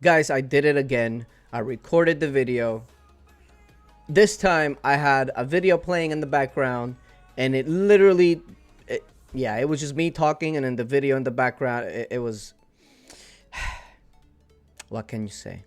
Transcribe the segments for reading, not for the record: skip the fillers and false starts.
Guys, I did it again. I recorded the video. This time I had a video playing in the background, and it literally, it was just me talking, and then the video in the background, it was, what can you say?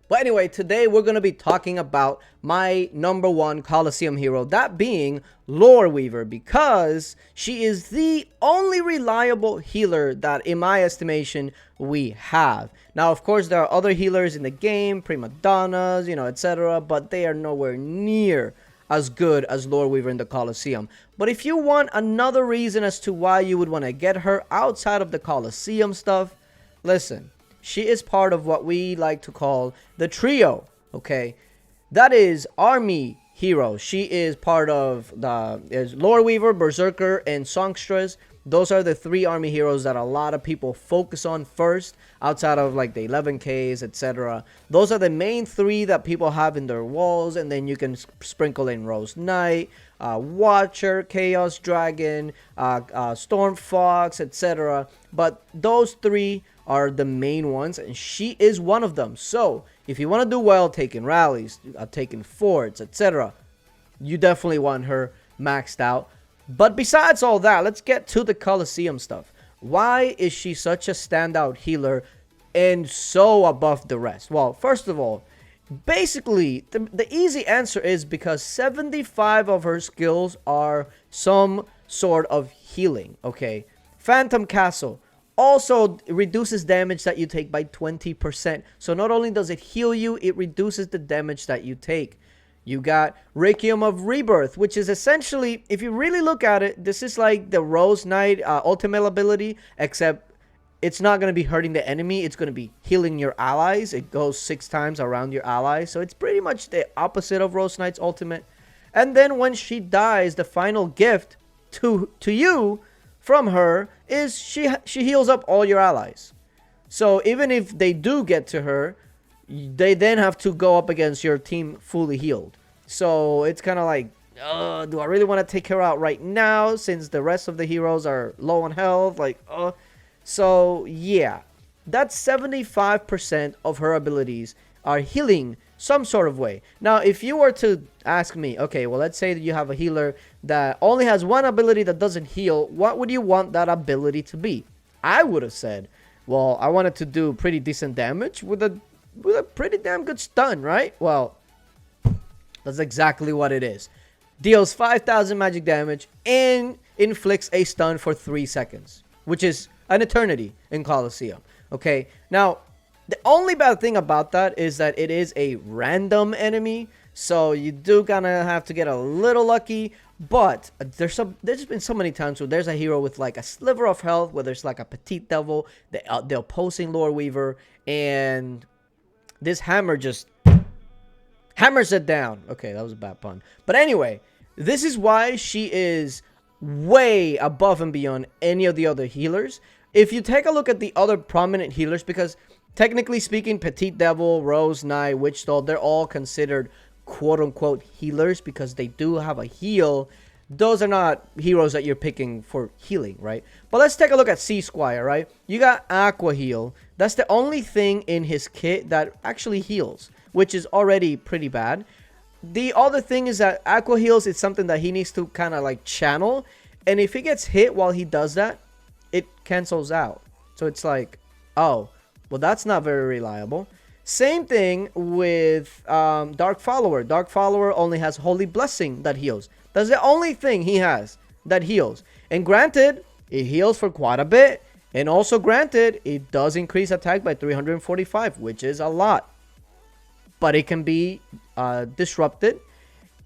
But anyway, today we're going to be talking about my number one Colosseum hero, that being Lore Weaver, because she is the only reliable healer that, in my estimation, we have. Now, of course, there are other healers in the game, prima donnas, etc., but they are nowhere near as good as Lore Weaver in the Colosseum. But if you want another reason as to why you would want to get her outside of the Colosseum stuff, listen. She is part of what we like to call the trio, okay? That is army heroes. She is part of there's Lore Weaver, Berserker, and Songstress. Those are the three army heroes that a lot of people focus on first, outside of like the 11Ks, etc. Those are the main three that people have in their walls, and then you can sprinkle in Rose Knight, Watcher, Chaos Dragon, Storm Fox, etc. But those three are the main ones, and she is one of them. So if you want to do well taking rallies, taking forts, etc., you definitely want her maxed out. But besides all that, let's get to the Colosseum stuff. Why is she such a standout healer and so above the rest? Well, first of all, basically the easy answer is because 75 of her skills are some sort of healing. Okay, Phantom Castle also reduces damage that you take by 20%. So not only does it heal you, it reduces the damage that you take. You got Requiem of Rebirth, which is essentially, if you really look at it, this is like the Rose Knight ultimate ability, except it's not going to be hurting the enemy. It's going to be healing your allies. It goes 6 times around your allies. So it's pretty much the opposite of Rose Knight's ultimate. And then when she dies, the final gift to you from her is she heals up all your allies. So even if they do get to her, they then have to go up against your team fully healed. So it's kind of like, do I really want to take her out right now since the rest of the heroes are low on health? So yeah, that's 75% of her abilities are healing some sort of way. Now, if you were to ask me, okay, well, let's say that you have a healer that only has one ability that doesn't heal, what would you want that ability to be? I would have said, well, I wanted to do pretty decent damage with a pretty damn good stun, right? Well, that's exactly what it is. Deals 5,000 magic damage and inflicts a stun for 3 seconds, which is an eternity in Colosseum. Okay, now the only bad thing about that is that it is a random enemy, so you do kind of have to get a little lucky. But there's been so many times where there's a hero with like a sliver of health, where there's like a petite devil, the opposing Lore Weaver, and this hammer just hammers it down. Okay, that was a bad pun. But anyway, this is why she is way above and beyond any of the other healers. If you take a look at the other prominent healers, because technically speaking, Petite Devil, Rose Knight, Witch Doll, they're all considered quote-unquote healers because they do have a heal. Those are not heroes that you're picking for healing, right? But let's take a look at Sea Squire, right? You got Aqua Heal. That's the only thing in his kit that actually heals, which is already pretty bad. The other thing is that Aqua Heals is something that he needs to kind of like channel. And if he gets hit while he does that, it cancels out. So it's like, oh, well, that's not very reliable. Same thing with Dark Follower. Dark Follower only has Holy Blessing that heals. That's the only thing he has that heals. And granted, it heals for quite a bit. And also granted, it does increase attack by 345, which is a lot. But it can be disrupted.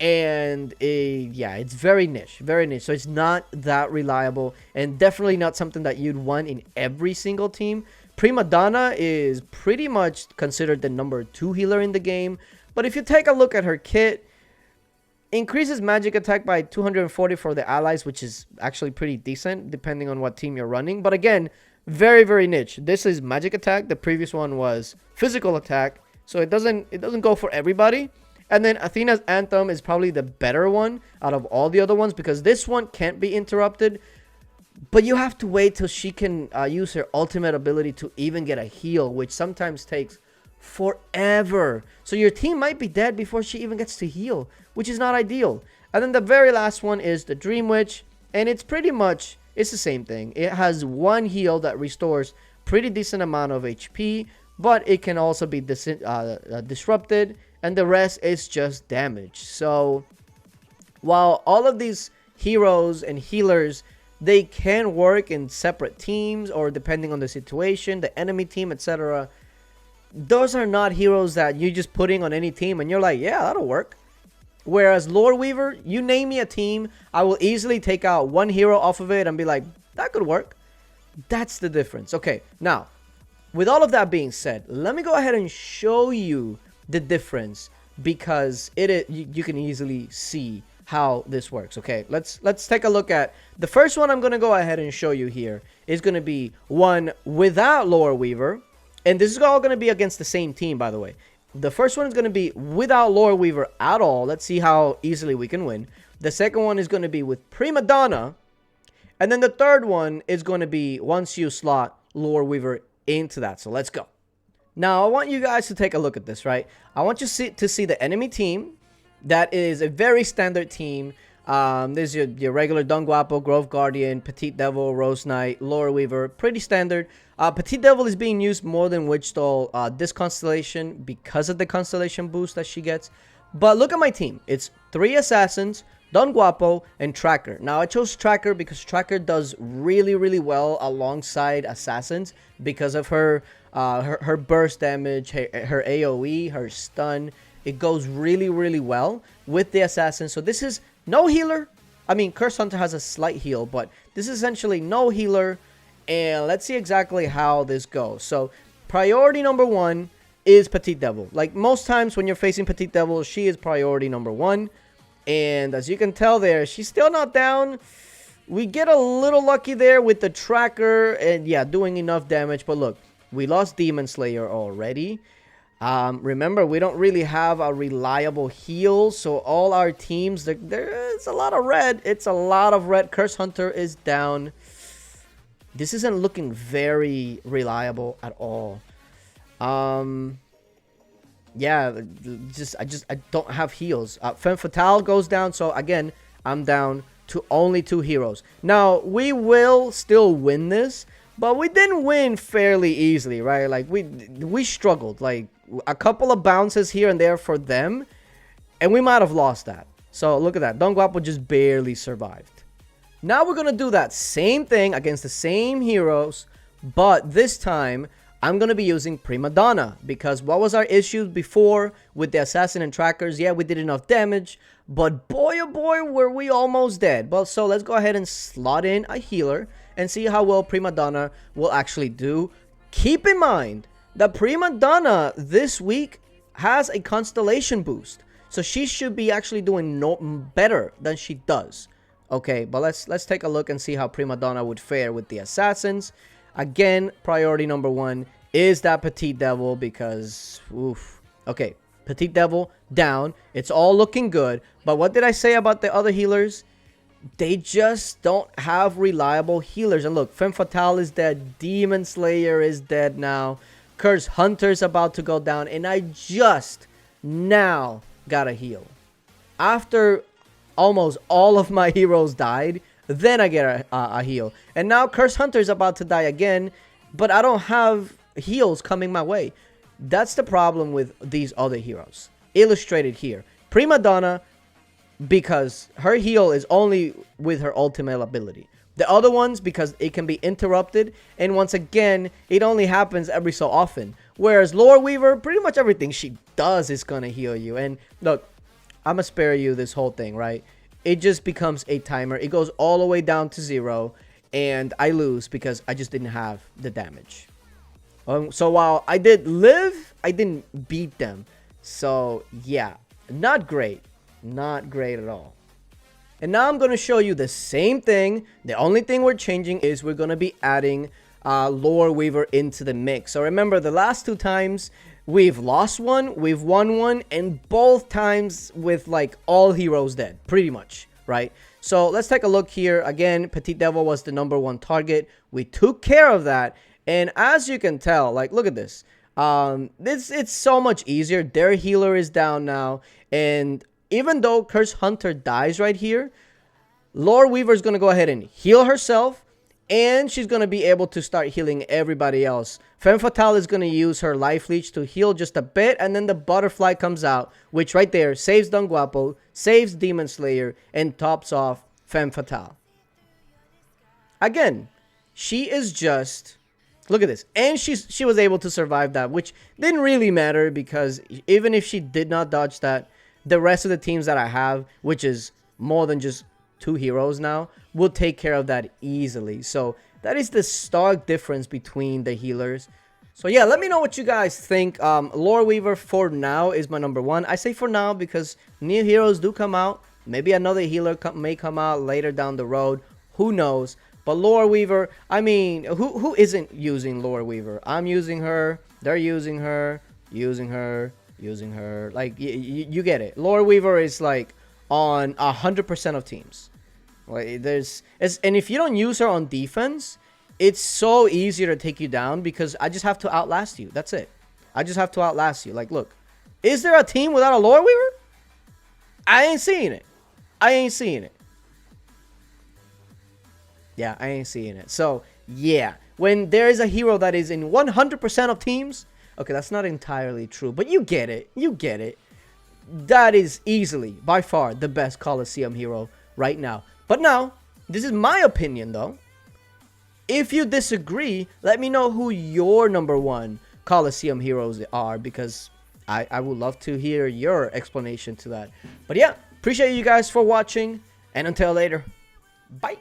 And it's very niche. So it's not that reliable. And definitely not something that you'd want in every single team. Prima Donna is pretty much considered the number 2 healer in the game. But if you take a look at her kit, increases magic attack by 240 for the allies, which is actually pretty decent depending on what team you're running. But again, very, very niche. This is magic attack. The previous one was physical attack. So it doesn't go for everybody. And then Athena's Anthem is probably the better one out of all the other ones because this one can't be interrupted. But you have to wait till she can use her ultimate ability to even get a heal, which sometimes takes forever. So your team might be dead before she even gets to heal, which is not ideal. And then the very last one is the Dream Witch, and it's pretty much, it's the same thing. It has one heal that restores pretty decent amount of HP, but it can also be disrupted, and the rest is just damage. So while all of these heroes and healers, they can work in separate teams or depending on the situation, the enemy team, etc., those are not heroes that you're just putting on any team and you're like, yeah, that'll work. Whereas Lore Weaver, you name me a team, I will easily take out one hero off of it and be like, that could work. That's the difference. Okay, now, with all of that being said, let me go ahead and show you the difference, because you can easily see how this works. Okay, let's take a look at the first one. I'm going to go ahead and show you here is going to be one without Lore Weaver, and this is all going to be against the same team, by the way. The first one is going to be without Lore Weaver at all. Let's see how easily we can win. The second one is going to be with Prima Donna. And then the third one is going to be once you slot Lore Weaver into that. So let's go. Now, I want you guys to take a look at this, right? I want you to see the enemy team. That is a very standard team. There's your regular Don Guapo, Grove Guardian, Petite Devil, Rose Knight, Lore Weaver. Pretty standard. Petite Devil is being used more than Witch Doll this constellation because of the constellation boost that she gets. But look at my team. It's 3 assassins, Don Guapo, and Tracker. Now, I chose Tracker because Tracker does really, really well alongside assassins because of her burst damage, her AoE, her stun. It goes really, really well with the assassin. So this is no healer. I mean, Curse Hunter has a slight heal, but this is essentially no healer. And let's see exactly how this goes. So priority number 1 is Petite Devil. Like most times when you're facing Petite Devil, she is priority number 1. And as you can tell there, she's still not down. We get a little lucky there with the Tracker and yeah, doing enough damage. But look, we lost Demon Slayer already. Remember, we don't really have a reliable heal, so all our teams, there's a lot of red. It's a lot of red. Curse Hunter is down. This isn't looking very reliable at all. Yeah, I don't have heals. Femme Fatale goes down, so again, I'm down to only 2 heroes. Now, we will still win this, but we didn't win fairly easily, right? Like, we struggled. Like, a couple of bounces here and there for them, and we might have lost that. So, look at that. Don Guapo just barely survived. Now, we're going to do that same thing against the same heroes, but this time, I'm going to be using Prima Donna, because what was our issue before with the Assassin and Trackers? Yeah, we did enough damage, but boy, oh boy, were we almost dead. Well, so let's go ahead and slot in a healer and see how well Prima Donna will actually do. Keep in mind that Prima Donna this week has a constellation boost, so she should be actually doing better than she does. Okay, but let's take a look and see how Prima Donna would fare with the Assassins. Again, priority number 1 is that Petite Devil because, oof. Okay, Petite Devil down. It's all looking good. But what did I say about the other healers? They just don't have reliable healers. And look, Femme Fatale is dead. Demon Slayer is dead now. Curse Hunter's about to go down. And I just now got a heal. After almost all of my heroes died, then I get a heal. And now Curse Hunter's about to die again, but I don't have heals coming my way. That's the problem with these other heroes. Illustrated here. Prima Donna, because her heal is only with her ultimate ability. The other ones, because it can be interrupted, and once again, it only happens every so often. Whereas Lore Weaver, pretty much everything she does is gonna heal you. And look, I'm gonna spare you this whole thing, right? It just becomes a timer. It goes all the way down to 0, and I lose because I just didn't have the damage. So while I did live, I didn't beat them. So yeah, not great. Not great at all. And now I'm going to show you the same thing. The only thing we're changing is we're going to be adding Lore Weaver into the mix. So remember, the last 2 times, we've lost one, we've won one, and both times with like all heroes dead, pretty much, right? So let's take a look here. Again, Petite Devil was the #1 target. We took care of that, and as you can tell, like, look at this. It's so much easier. Their healer is down now, and even though Curse Hunter dies right here, Lore Weaver is going to go ahead and heal herself, and she's going to be able to start healing everybody else. Femme Fatale is going to use her Life Leech to heal just a bit, and then the Butterfly comes out, which right there saves Don Guapo, saves Demon Slayer, and tops off Femme Fatale. Again, she is just... Look at this. And she was able to survive that, which didn't really matter because even if she did not dodge that, the rest of the teams that I have, which is more than just 2 heroes now, will take care of that easily. So that is the stark difference between the healers. So yeah, let me know what you guys think. Lore Weaver for now is my number 1. I say for now because new heroes do come out. Maybe another healer may come out later down the road. Who knows? But Lore Weaver, I mean, who isn't using Lore Weaver? I'm using her. They're using her. Using her. Using her. Like, you get it. Lore Weaver is like on 100% of teams. Like, and if you don't use her on defense, it's so easier to take you down because I just have to outlast you. That's it. I just have to outlast you. Like, look. Is there a team without a Lore Weaver? I ain't seeing it. I ain't seeing it. Yeah, I ain't seeing it. So, yeah. When there is a hero that is in 100% of teams... Okay, that's not entirely true, but you get it. You get it. That is easily, by far, the best Colosseum hero right now. But now, this is my opinion, though. If you disagree, let me know who your number 1 Colosseum heroes are, because I would love to hear your explanation to that. But yeah, appreciate you guys for watching, and until later, bye.